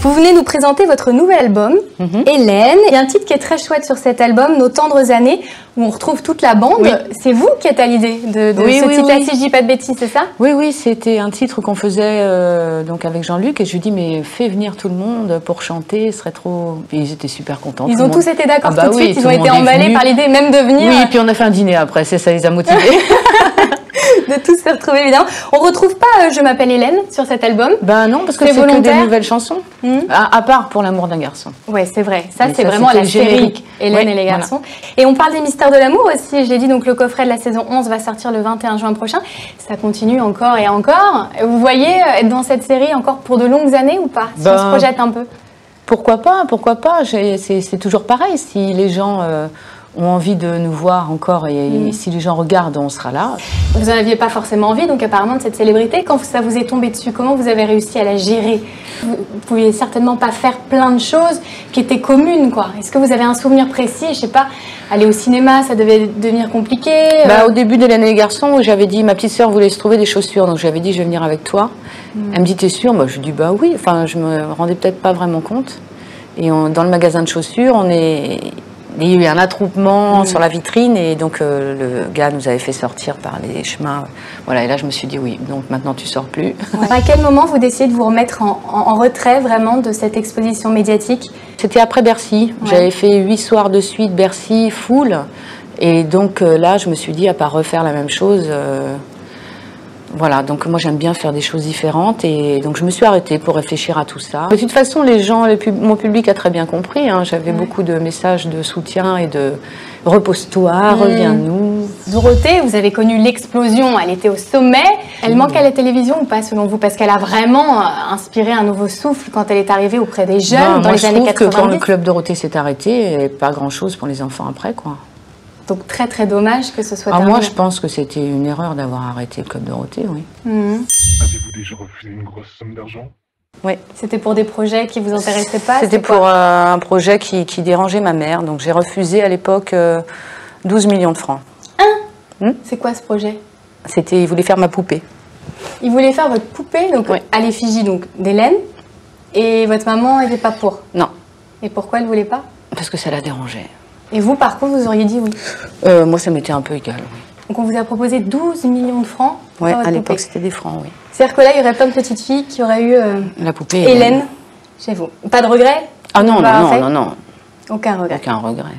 Vous venez nous présenter votre nouvel album, Hélène. Il y a un titre qui est très chouette sur cet album, Nos tendres années, où on retrouve toute la bande. Oui. C'est vous qui êtes à l'idée de ce titre-là, si je dis pas de bêtises, c'est ça? Oui, oui, c'était un titre qu'on faisait donc avec Jean-Luc, et je lui dis mais fais venir tout le monde pour chanter, ce serait trop... Et ils étaient super contents. Ils ont tous été d'accord tout de suite, ils ont été emballés venu par l'idée même de venir. Oui, et puis on a fait un dîner après, ça les a motivés. De tous se retrouver, évidemment. On retrouve pas Je m'appelle Hélène sur cet album. Ben non, parce que c'est que des nouvelles chansons. À part Pour l'amour d'un garçon. Ouais, c'est vrai. Ça, c'est vraiment la série Hélène et les garçons. Voilà. Et on parle des mystères de l'amour aussi. Je l'ai dit, donc le coffret de la saison 11 va sortir le 21 juin prochain. Ça continue encore et encore. Vous voyez être dans cette série encore pour de longues années ou pas? Si on se projette un peu. Pourquoi pas? Pourquoi pas? C'est toujours pareil. Si les gens... ont envie de nous voir encore et si les gens regardent, on sera là. Vous n'en aviez pas forcément envie, donc apparemment, de cette célébrité. Quand ça vous est tombé dessus, comment vous avez réussi à la gérer? Vous ne pouviez certainement pas faire plein de choses qui étaient communes, quoi. Est-ce que vous avez un souvenir précis? Je sais pas, aller au cinéma, ça devait devenir compliqué. Au début d'Hélène et les garçons, j'avais dit, ma petite sœur voulait se trouver des chaussures, donc j'avais dit, je vais venir avec toi. Elle me dit, t'es sûre? Moi, je dis, bah oui. Enfin, je me rendais peut-être pas vraiment compte. Et dans le magasin de chaussures, il y a eu un attroupement sur la vitrine et donc le gars nous avait fait sortir par les chemins. Voilà, et là je me suis dit oui, donc maintenant tu sors plus. À quel moment vous décidez de vous remettre en retrait vraiment de cette exposition médiatique? C'était après Bercy. Ouais. J'avais fait 8 soirs de suite Bercy, full. Et donc là je me suis dit à part refaire la même chose... Voilà, donc moi j'aime bien faire des choses différentes et donc je me suis arrêtée pour réfléchir à tout ça. De toute façon, les gens, mon public a très bien compris. Hein. J'avais beaucoup de messages de soutien et de repose-toi, reviens-nous. Dorothée, vous avez connu l'explosion, elle était au sommet. Elle manque à la télévision ou pas selon vous? Parce qu'elle a vraiment inspiré un nouveau souffle quand elle est arrivée auprès des jeunes dans les années 90. Je trouve que quand le club Dorothée s'est arrêté, il n'y avait pas grand-chose pour les enfants après, quoi. Donc très très dommage que ce soit terminé. Moi je pense que c'était une erreur d'avoir arrêté le Club Dorothée, oui. Avez-vous déjà refusé une grosse somme d'argent? Oui. C'était pour des projets qui vous intéressaient pas? C'était pour un projet qui dérangeait ma mère, donc j'ai refusé à l'époque 12 millions de francs. C'est quoi ce projet? Il voulait faire ma poupée. Il voulait faire votre poupée, donc à l'effigie d'Hélène, et votre maman n'était pas pour? Non. Et pourquoi elle voulait pas? Parce que ça la dérangeait. Et vous, par contre, vous auriez dit oui? Moi, ça m'était un peu égal, oui. Donc, on vous a proposé 12 millions de francs? Oui, à l'époque, c'était des francs, oui. C'est-à-dire que là, il y aurait plein de petites filles qui auraient eu la poupée Hélène chez vous. Pas de regret? Ah non, non, non, non, non. Aucun regret. Aucun regret.